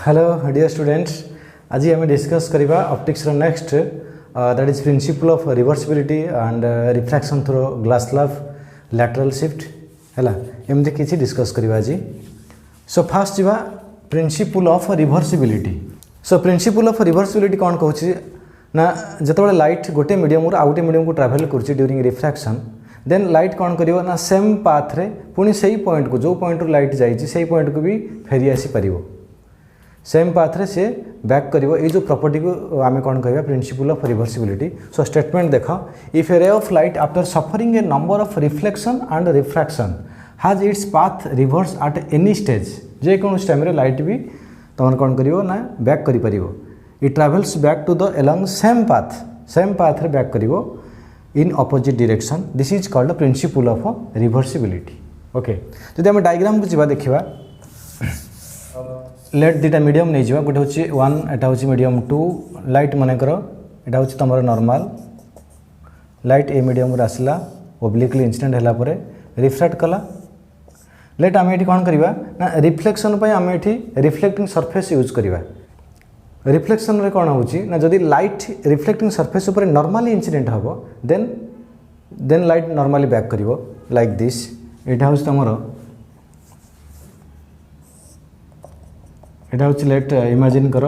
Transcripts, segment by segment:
Hello dear students, आज आम discuss करवा optics next that is principal of reversibility and refraction through glass slab lateral shift है एमती किसी डिस्कस करवा आज। So fast Java principal of reversibility. So principal of reversibility कौन कहूँ ना जो लाइट गोटे मीडियम आउ गोटे मीडियम को ट्रावेल कर ड्यूरिंग रिफ्रैक्शन देन लाइट कौन कर ना सेम पाथ रे पुणी से पॉइंट को जो पॉइंट लाइट जाइए पॉइंट को भी फेरी आसी पार सेम पाथ रे से बैक करिवो। ये जो प्रॉपर्टी को आमे कौन कहवा principle of reversibility. So statement देख, if a ray of light after suffering a number of reflection and refraction has its path reverse at any stage, जे कौन टाइम रे लाइट भी तुम कौन करिवो ना बैक करि परिवो। It travels back to the along same path रे बैक करिवो in opposite direction. This is called the principle of reversibility. Okay, जदि आम डायग्राम को जीवा देखिबा, लेट दुटा मीडियम नहीं जावा, गोटे हूँ वन एटा हूँ मीडियम टू लाइट मनकर एटा हूँ तुम नॉर्मल लाइट ए मीडियम आसला ओब्लिकली इंसिडेंट है रिफ्रैक्ट कला। लेट आम ये कौन करवा ना रिफ्लेक्शन आम ये रिफ्लेक्टिंग सरफेस यूज करवा। रिफ्लेक्शन रे कौन होची ना जदि लाइट रिफ्लेक्टिंग सरफेस ऊपर नॉर्मली इंसिडेंट हम देन लाइट नॉर्मली बैक करिवो लाइक दिस। एटा हूँ तुम एटा हूँ लेट इमेजिन कर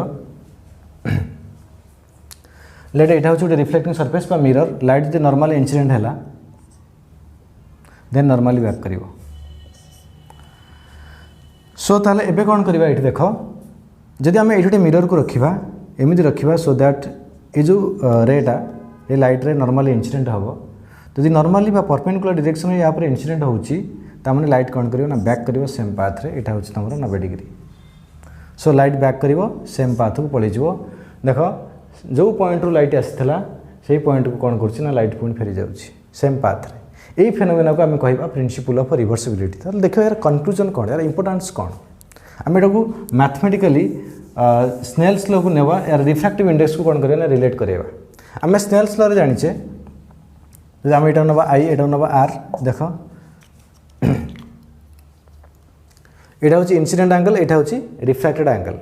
लेट एटा हूँ गोटे रिफ्लेक्टिंग सरफेस बा मिरर लाइट जो नॉर्मली इंसिडेंट है देन नॉर्मली बैक करिवो। सो ताले एबे कौन करवा ये देख, जदि आम ये मिरर को रखा एमती रखा सो दैट ये जो रेटा ये लाइट रे नॉर्मली इंसिडेंट हम जदि नॉर्मली परपेंडिकुलर डायरेक्शन या पर इंसिडेंट होने लाइट कौन करिवो ना बैक करिवो सेम पाथ रे। एटा हूँ तुम 90 डिग्री। सो लाइट बैक करिवो सेम पाथ को पलि जाव। देख जो पॉइंट रू लाइट आसाला से पॉइंट को कौन कर लाइट पुणी फेरी जाऊँगी सेम पाथ रे। यही फेनोमेना को आम कहवा प्रिंसिपल ऑफ रिवर्सिबिलिटी। तो देखो यार कन्क्लूजन कौन, यार इंपोर्टेंस कौन, आम एटा को मैथमेटिकली स्नेल्स लॉ को नेवा यार रिफ्रैक्टिव इंडेक्स को कौन करवा रिलेट करवा। आम स्नेल्स लॉ रे जानिचे आम एटा नवा आई एटा नवा आर। देख यहाँ हूँ इंसिडेंट एंगल एटा हूँ रिफ्रैक्टेड एंगल।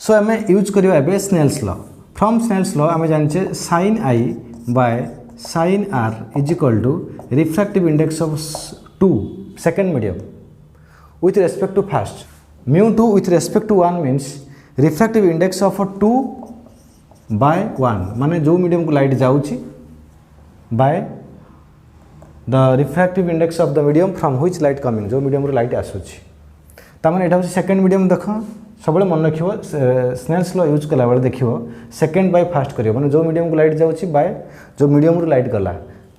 सो आम यूज करवा एबे Snell's law. From Snell's law आम जानिचे sine i by sine r is equal to refractive index of 2 second medium with respect to first. Mu 2 with respect to 1 means refractive index of 2 by 1 माने जो medium को light जाऊँगी by the refractive index of the medium from which light coming, जो medium light आसूची तार यहाँ हूँ second medium. देख सब मन रख स्नेल्स लॉ यूज कला बेले देख सेकेंड बाय फास्ट कर मैंने जो मीडियम को लाइट जाऊँगी बाय जो मीडियम लाइट गला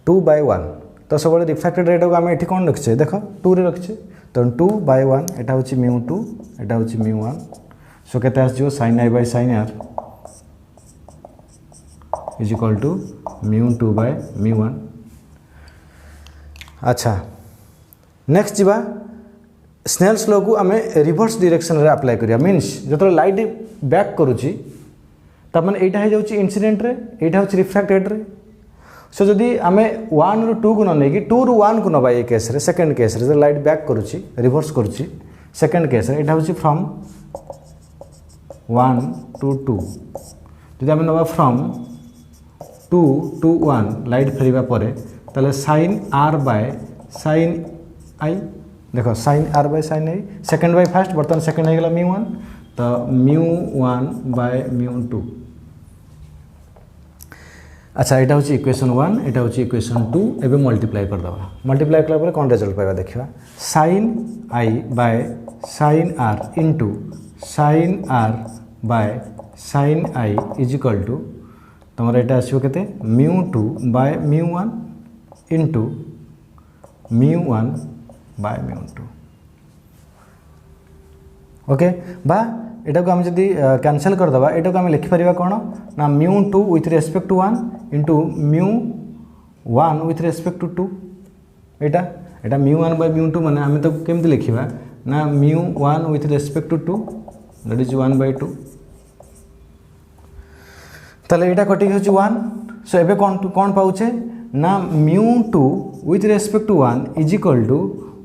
2 बाय 1। तो सब रिफ्रैक्टेड रेट को आम ये कौन रखिए देख 2 रे रखिए तो 2 बाय 1 एटा हूँ म्यू 2 एटा हूँ म्यू 1। सो के sine i by sine r is equal to mu 2 by mu 1। अच्छा नेक्स्ट जीवा स्नेल्स लॉ को आम रिवर्स डायरेक्शन रे अप्लाई करिया। मीन्स जो लाइट बैक करुच्ची तब यहाँ हो इंसिडेंट रे यहाँ हूँ रिफ्रैक्टेड रे। सो जदि आम 1 रू 2 को न नहीं 2 रू 1 को नवा ये केस रे सेकेंड केस रे लाइट बैक करुच्ची रिवर्स करुच्ची सेकेंड केस रे यहाँ हूँ फ्रॉम 1 to 2। जदि आम नवा फ्रॉम 2 to 1 लाइट फेरिबा परे ताले sine r by sine i. देखो sine r by sine i second by first बर्तमान सेकेंड हो गला म्यू 1 तो म्यू 1 बाय म्यू 2। अच्छा यहाँ हूँ इक्वेशन 1 यहाँ हूँ इक्वेशन 2 एवं मल्टीप्लाई करदे। मल्टीप्लाई कला कौन रिजल्ट पाइबा देखा sine i by sine r into sine r by sine i is equal to तुम यहाँ आसो के mu 2 by mu 1 into mu 1 by mu 2। Okay बा एटा को आम जदि कैंसल करदे एटा को आम लिखिपर कौन ना mu 2 with respect to 1 into mu 1 with respect to 2। एटा एटा म्यू 1 बाय म्यू 2 माने आम तो केमती लिखा ना mu 1 with respect to 2 that is 1 by 2। ताले एटा कटि हो 1। सो एबे कौन पाउचे ना mu 2 with respect to 1 is equal to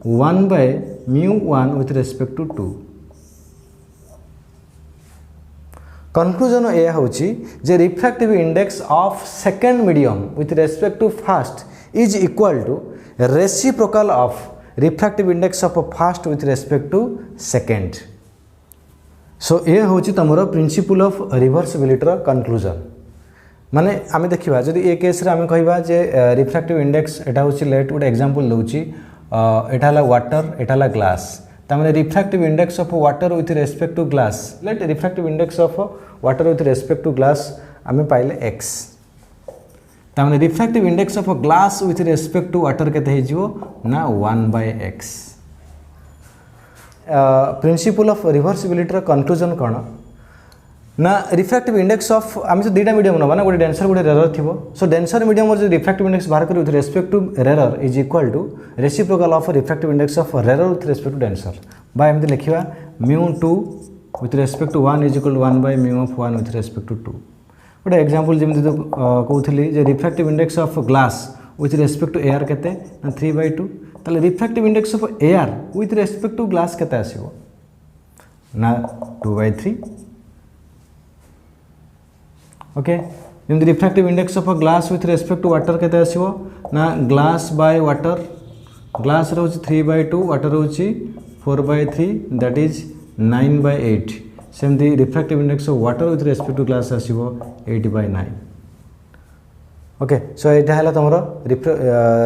1 by mu 1 with respect to 2। Conclusion यह हूँ जे refractive index of second medium with respect to first is equal to reciprocal of refractive index of first with respect to second. So ये हूँ तुम principal of reversibility conclusion माने आम देखा जदि ए केस रे आम कहवा जे रिफ्रैक्टिव इंडेक्स एटा हूँ लेट गोटे एग्जांपल दूची एटा हला वाटर एटा हला ग्लास तामने refractive index of water with respect to glass let refractive index of water with respect to glass आम पाइले x तामने refractive index of glass with respect to water केते हो ना 1/x। Principal of reversibility conclusion कौन ना refractive index of आम जो दुटा मीडियम ना गोटे डेंसर गोटे रेरर थी सो डेंसर मीडियम जो रिफ्रैक्टिव इंडेक्स बाहर कर with respect to rarer is equal to reciprocal of refractive index of rarer with respect to denser बा एमती लिखा μ2 with respect to 1 is equal to 1/μ(1) with respect to 2। गोटे example जमी तो कहूली refractive index of glass with respect to air केते 3/2 ताले refractive index of air with respect to glass केते आसीबो ना 2/3। ओके जमी refractive index of glass with respect to water केते आसीबो ना ग्लास बाय वाटर ग्लास रोज 3/2 वाटर रोज 4/3 दैट इज 9/8 सेमती refractive index of water with respect to glass आसीबो 8/9। ओके सो यहाँ है तुम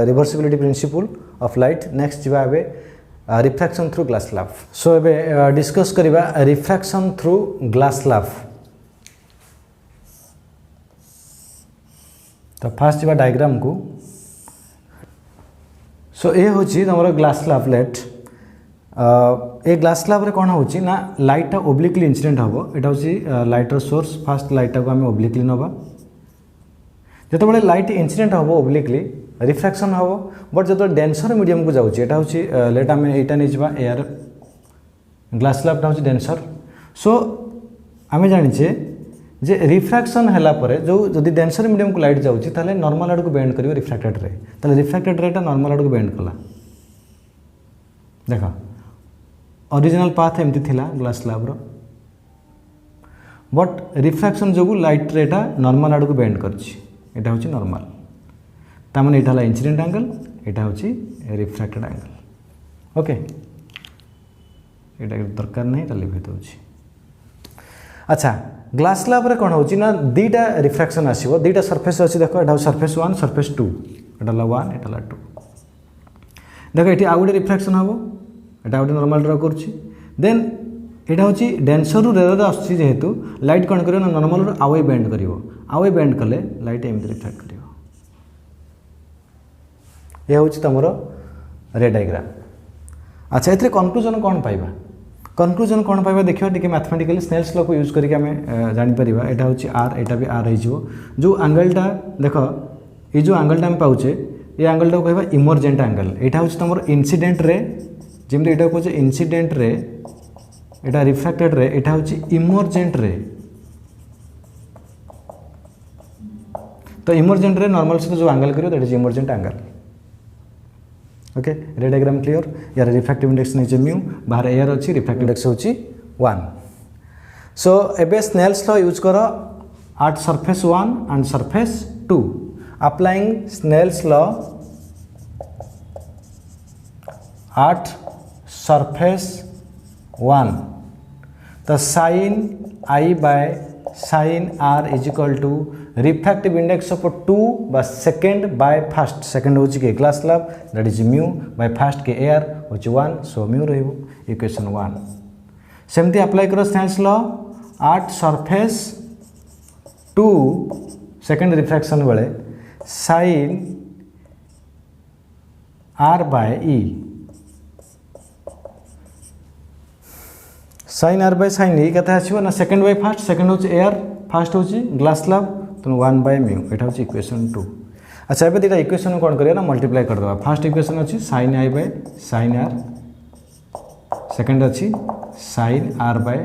reversibility principle of light. Next जीवा एबे refraction through glass slab. So एबे डिस्कस करिबा रिफ्रैक्शन थ्रू ग्लास स्लैब। तो फास्ट जीवा डायग्राम को सो ये हूँ तुम glass slab let a glass slab रे कौन होची ना लाइटा ओब्लिकली इंसिडेंट हम यहाँ हूँ लाइटर सोर्स फास्ट लाइटा को आम ओब्लिकली नवा जो लाइट इंसिडेंट हम ओब्लिकली रिफ्रैक्शन हम बट जो डेंसर मीडियम को जाऊँगी यहाँ हूँ लेट आम यहाँ नहीं एयर ग्लास स्लैबटा हूँ डेंसर। सो आम जाचे जे रिफ्रैक्शन है जो जदि डेंसर मीडियम को लाइट जाऊँगी ताले नॉर्मल आड़ को बेंड कर रिफ्रैक्टेड रे ताले रिफ्रैक्टेड रेटा नॉर्मल आड़ को बेंड कला देख ओरिजिनल पाथ एमती थिला ग्लास स्लैब रो बट रिफ्रैक्शन जो लाइट रेटा नॉर्मल आड़ को बेंड करटा हूँ नॉर्मल तामने यहाँ इंसिडेंट एंगल यहाँ हूँ रिफ्रैक्टेड एंगल। ओके यहाँ दरकार नहीं लिमिट हो। अच्छा ग्लास स्लैब रे कौन होची ना दीटा रिफ्रैक्शन आसीबो दीटा सरफेस अछि देखो एटा सरफेस 1 सरफेस 2 एटा 1 एटा 2 देखो एठी आउडे रिफ्रैक्शन हबो एटा आउडे नॉर्मल ड्रा करछि देन एटा होची डेंसर रु रेरर आछि जेहेतु लाइट कोन करियो ना नॉर्मल रु आवे बेंड करियो आवे बेंड कले लाइट एम रिफ्लेक्ट करियो। ये होची तमरो रे डायग्राम। अच्छा एथरे कंक्लूजन कोन पाइबा कंक्लूजन कौन पाइबा देखिए टी मैथमेटिकली स्नेल्स लॉ को यूज करके आम जापर यहाँ हूँ आर यहाँ भी आर हो जो एंगलटा देख ये जो एंगलटा आम पाचे ये एंगलटा को कह इमर्जेंट एंगल यहाँ हूँ तुम इंसिडेंट रे जमी यहाँ कहे इंसिडेंट रे यहाँ रिफ्रैक्टेड रे यहाँ हूँ इमर्जेंट रे तो इमर्जेंट रे नॉर्मल सहित जो एंगल करियो that is emergent angle. Okay रे डायग्राम क्लियर यार रिफ्रैक्टिव इंडेक्स नहीं म्यू बाहर एयर अच्छी रिफ्रैक्टिव इंडेक्स होची 1। सो एबे स्नेल्स लॉ यूज करो at surface 1 and surface 2 applying Snell's law at surface 1 the sin I by sin r is equal to refractive index of 2 by second by first second होची के glass slab that is mu by first के air होची 1 so mu रहिबो equation 1 सेमती apply करो Snell's law at surface 2 second refraction बेले sin r by e sin r by sin e कथा आछिबो ना सेकंड बाय फर्स्ट सेकंड होची air first होची ग्लास स्लैब तो 1 by mu एटा होची इक्वेशन 2। अच्छा एबे दिटा इक्वेशन कोन करिया ना मल्टीप्लाई कर दबा फर्स्ट इक्वेशन अछि sin i by sin r second अछि sin r by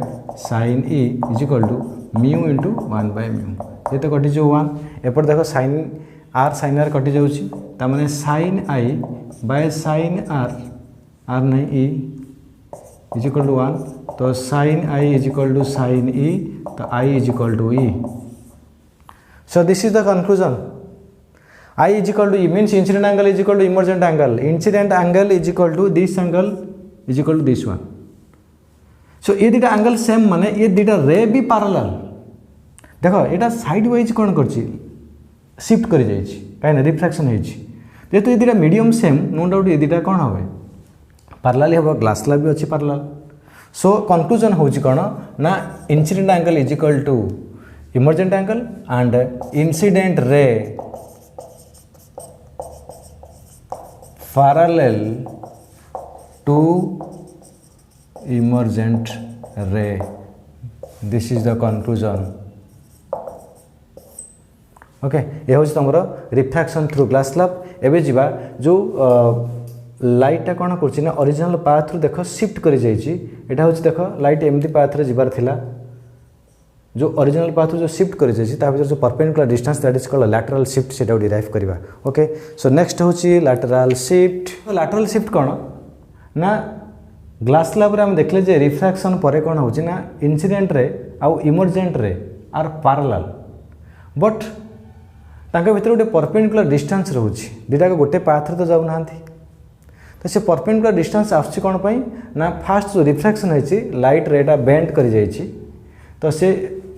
sin e is equal to mu into 1 by mu ये तो कटि जो 1 एपर देखो sin r कटि जाउची ता माने sin i by sin r नहीं e इज इक्वल टू 1 तो sin i is equal to sin e तो I is equal to E. So this is the conclusion. I is equal to E means incident angle is equal to emergent angle. Incident angle is equal to this angle is equal to this one. So ये दीटा angle same माने ये दीटा रे भी parallel. देखो एटा side wise कौन कर shift कर कहीं रिफ्रैक्शन जेहेतु ये दीटा मीडियम सेम नो डाउट ये दीटा कौन हे पार्लाल हम ग्लास स्लैब भी अच्छी पार्लाल. सो कंक्लूजन हूँ कौन ना incident angle is equal to emergent angle and incident ray parallel to emergent ray. This is the conclusion. Okay ये हूँ तुम रिफ्रैक्शन थ्रू ग्लास स्लैब. एबे जीवा जो लाइटा कौन कर ओरिजिनल पाथ रु देख शिफ्ट कर यहाँ हूँ देख लाइट एमती पाथ रे जीवार थिला जो ओरिजिनल पाथ जो शिफ्ट कर जो perpendicular distance that is called lateral shift से डिराइव करवा. ओके सो नेक्स्ट हूँ लैटरल शिफ्ट. लैटरल शिफ्ट कौन ना ग्लास स्लैब रे हम देखले जे रिफ्रैक्शन पर कौन हो ना इंसिडेंट रे आउ इमर्जेंट रे आर पैरेलल बट तांका भीतर गोटे परपेंडिकुलर डिस्टेंस रोचे दुटा गोटे पाथ रे तो जाऊ ना तो से परपेंडिकुलर डिस्टेंस आसुची कौन पाई ना फास्ट जो रिफ्रैक्शन होती लाइट रेटा बेंड कर जाइए तो से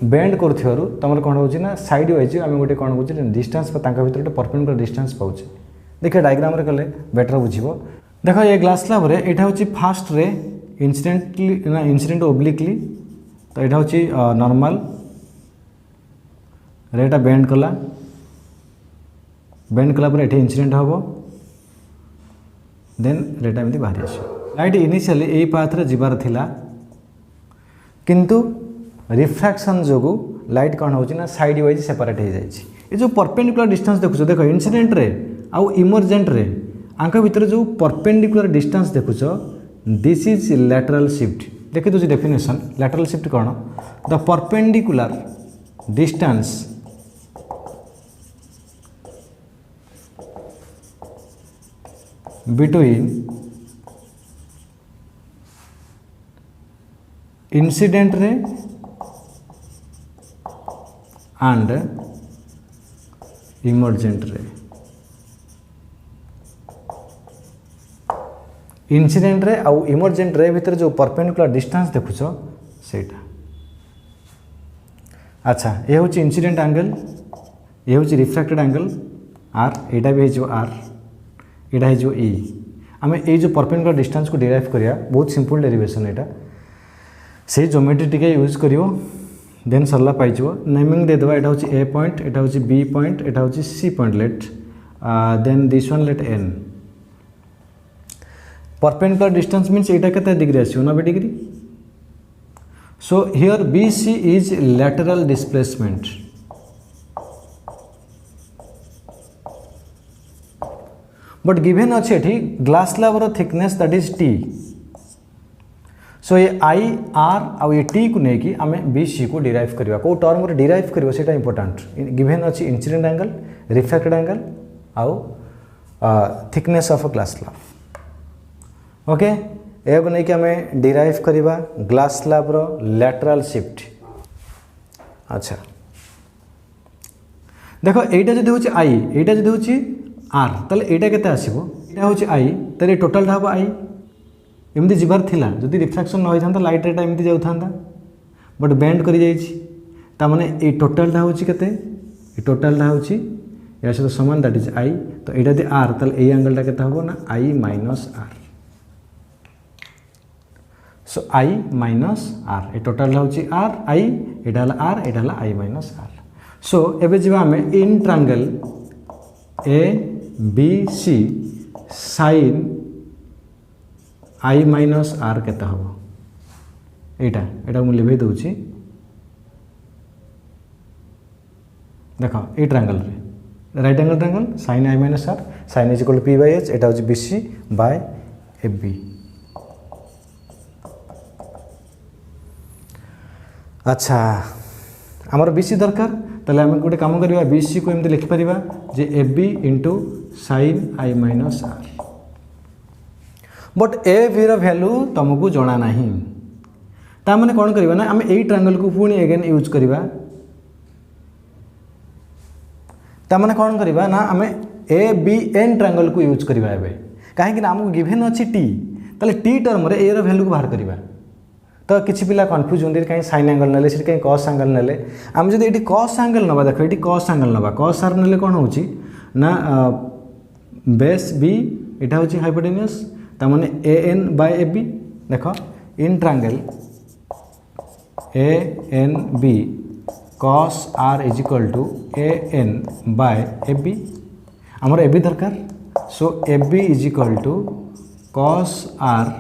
बेंड करूँ तुम कौन हो साइड वाइज आम गोटे कौन कौन डिस्टेंस भर गोटे परपेंडिकुलर डिस्टेंस पाचे. देखिए डायग्राम रे कले बेटर बुझिबो. देखो ये ग्लास स्लैब रे एटा होची फास्ट रे इंसिडेंटली ना इंसिडेंट ओब्लिकली तो एटा होची नॉर्मल रेटा बेंड कला पर एठी इंसिडेंट हबो देन रेटा एमती बाहरी आसो. लाइट इनिशियली एई पाथ रे जिबार थिला किंतु रिफ्रैक्शन जोगु लाइट कौन होची ना साइड वाइज सेपरेट हो जाए. ये जो परपेंडिकुलर डिस्टेंस देखुछ देखो इंसिडेंट रे आउ इमर्जेंट रे आंका भीतर जो परपेंडिकुलर डिस्टेंस देखुछ दिस इज लैटरल शिफ्ट. देखि तुझे डेफिनेशन लैटरल शिफ्ट कौन the perpendicular distance between incident ray and emergent ray. Incident ray आउ इमर्जेंट रे भीतर जो परपेंडिकुलर डिस्टेंस देखुछ सेटा. अच्छा ये हूँ इंसिडेंट एंगल ये हूँ रिफ्रैक्टेड एंगल आर एटा भी हो आर एटा हो ई. आम ये जो परपेंडिकुलर डिस्टेंस को डिराइव करिया बहुत सिंपल डेरिवेशन एटा से ज्योमेट्री टिके यूज करियो देन सरला पाइजो नेमिंग दे देवा. एटा हूँ ए पॉइंट एटा हूँ बी पॉइंट एटा हूँ C point let then this one let N. Perpendicular distance means एटा केते डिग्री आसी 90 degree. So here B C is lateral displacement. But given अच्छे एठी ग्लास स्लैब रो thickness that is T. So ये i are आउ ये T को लेकिन आम बी सी को डिराइव करवा कौ टर्म डिराइव करवा सेटा इंपोर्टेंट. गिवन अच्छी इंसिडेंट एंगल रिफ्रैक्टेड एंगल आउ thickness of glass slab. Okay या को लेकिन आम डिराइव करवा ग्लास स्लैब रो लैटरल शिफ्ट. अच्छा देखो एटा जदि होची आई एटा जदि होची आर ताले एटा केते आसीबो एटा होची आई ताले टोटल ढाबो आई एमती जीवार थिला जदि रिफ्रैक्शन न होइथांता लाइट रेटा एमती जाउथांता बट बेंड करि जाइछि तामाने ए टोटलटा होछि केते ए टोटलटा होछि या सहित समान दैट इज आई. तो एटा दे आर ताले ए एंगलटा केते हबो ना i minus r. So i minus r ए टोटलटा होछि आर आई एटा हला आर एटा हला आई माइनस आर. सो एबे जिबा हमें in triangle A B C sine i minus r केते हबो एटा मु लिखै दउछि. देखो ए ट्रायंगल रे right angle triangle sine i minus r sine is equal to P by H एटा होछि B C by A B. अच्छा आमर बी सी दरकार ताले आम गोटे काम करवा बी सी को एमती लिखि परिबा जे A B into sine i minus r. But A B रो वैल्यू तुमको जना नहीं ता माने कौन करवा ना आम यही ट्रायंगल को पुणी एगेन यूज करवा ता माने कौन करवा ना आम ए बी एन ट्रायंगल को यूज करवा एबे कहीं आमको गिभेन अच्छी टी ताले टी टर्म रे ए रो वैल्यू को बाहर करवा तो किसी पिला कन्फ्यूज होती कहीं साइन एंगल ना कहीं कस एंगल ना आम जब ये कस एंगल ना देख ये कस एंगल ना कस आर ना कौन हो ना बेस बी यहाँ हूँ हाइपोटेन्यूस ताने A N by A B देख in triangle A N B cos r is equal to A N by A B आमर ए बी दरकार so A B is equal to cos r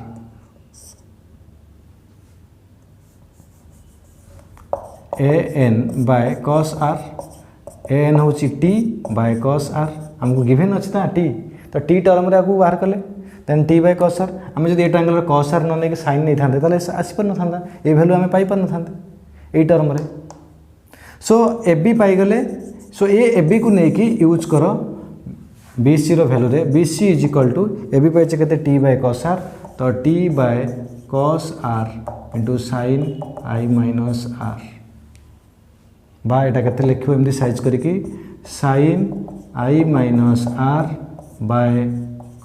A N by cos r A N हूँ T by cos r आमको given अच्छी ना T तो T term रे आपको बाहर कले then t by cos r आम जो ये ट्रायंगल कस आर न नहीं साइन नहीं था आसीपार ना ये वैल्यू आम पाई पार ना ये टर्म रे सो ए बी पाईगले सो ये ए बी को लेकिन यूज कर बी सी वैल्यू रे B C is equal to A B पाइचे के टी बाय कस आर तो T by cos r into sine i minus r बा एटा केते लिखिबो एमदी साइज करिकी sine i minus r by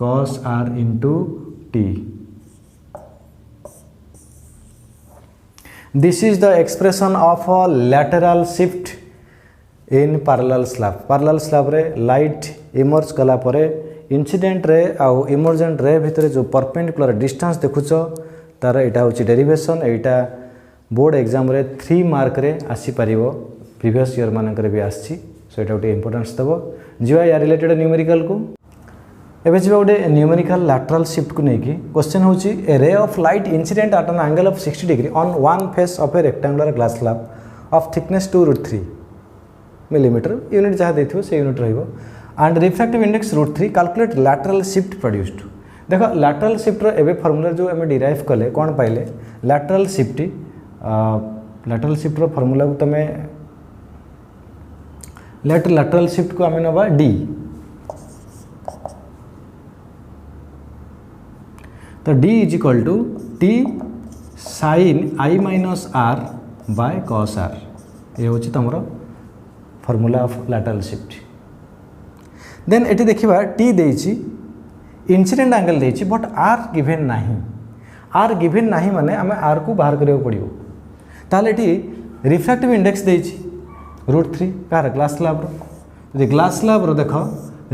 cos r into T this is the expression of a lateral shift in parallel slab रे light emerge कला परे incident ray आउ इमर्जेंट रे भितर जो परपेंडिकुलर डिस्टेंस देखुछ तार एटा होची डेरिवेशन एटा बोर्ड एग्जाम रे 3 मार्क रे आसी परिबो प्रीवियस ईयर मानक भी आसी सो एटा गोटे इंपोर्टेंस देव जीवा या रिलेटेड न्यूमेरिकल को एवं जी गोटे न्यूमेरिकल लैटरल शिफ्ट को लेकिन क्वेश्चन हूँ a ray of light incident at an angle of 60 degree on one face of a rectangular glass slab of thickness 2√3 millimetre unit जहाँ देथिबो से यूनिट रहिबो and refractive index √3 calculate lateral shift produced देख lateral shift रो एबे formula जो आम derive कले कौन पाइले लैटरल शिफ्ट रो फार्मूला को तमे लैटरल शिफ्ट को आम नवा डी तो D is equal to T sine i minus r by cos r ये हूँ तुम formula of lateral shift then एटी देखिबा टी देछि इंसिडेंट एंगल देछि बट आर गिवन नाही माने आम आर को बाहर करियो पड़ियो ताले एटी रिफ्रैक्टिव इंडेक्स देछि √3 कार ग्लास स्लैब रो ग्लास स्लैब रो देख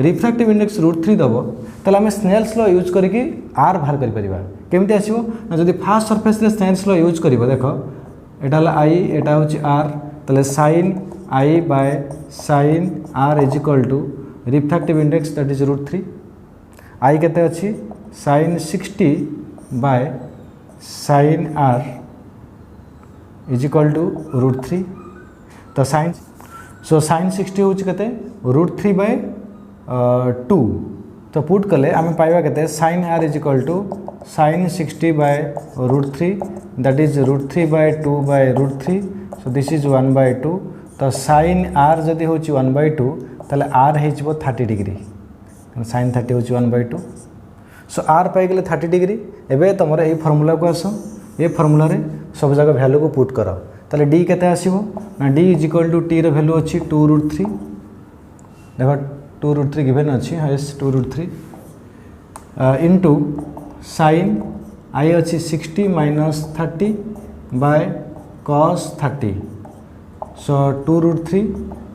रिफ्रैक्टिव इंडेक्स √3 दबो ताले आम स्नेल्स लॉ यूज करिकी आर बाहर करि परिबा केमति आसीबो ना जदि फास्ट सरफेस रे स्नेल्स लॉ यूज करिवो देख एटा हला आई एटा होची आर ताले sin i by sin r is equal to refractive index that is √3 i केते अछि sin 60 by sin r is equal to √3 तो sin 60 हूँ के √3 बाय 2 तो पुट कले आम पाइबा के sin r is equal to sin 60 by √3 that is √3 by 2 by √3 so this is 1 by 2 तो sin आर जदि हूँ 1 बाय 2 ताले आर हो 30 डिग्री sin 30 हूँ 1 बाय 2 सो आर पाइगले 30 डिग्री एवं तुम ये फर्मूला को आस ये फर्मूला रे सब जगह भैल्यू को पुट कर ताले डी केते आसीबो ना d is equal to t रो वैल्यू अछि 2√3 देखो 2√3 गिवन अच्छी हाइस 2√3 इंटू साइन आई अच्छी 60 minus 30 by cos 30 so 2√3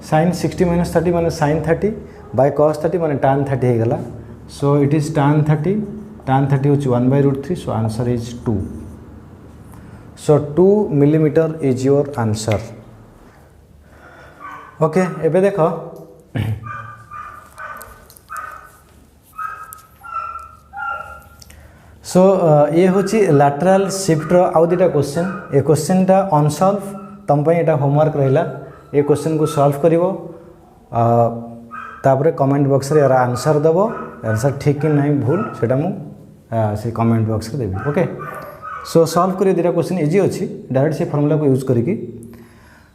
sine 60 minus 30 माने साइन 30 बाय कॉस 30 माने tan 30 हो गला सो इट इज tan 30 हूँ 1 by √3 so answer is 2 so 2 millimetre is your answer okay एबे देखो सो ये हूँ लैटरल शिफ्ट आउ दुटा क्वेश्चन ये क्वेश्चन टा अनसॉल्व तुम यहाँ होमवर्क रहा ये क्वेश्चन को सॉल्व करिवो तापरे कमेंट बॉक्स रे यार आंसर दबो आंसर ठीक कि नहीं भूल सेटा मु से कमेंट बॉक्स रे देबी ओके सो सॉल्व करियो दुटा क्वेश्चन इजी अच्छी डायरेक्ट से फॉर्मूला को यूज करिकी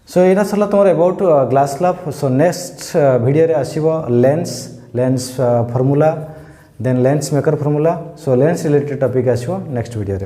सो यहाँ सरला तुम about glass slab so next video रे आसीबो lens formula then lens maker formula so lens related topic आसीबो नेक्स्ट वीडियो रे।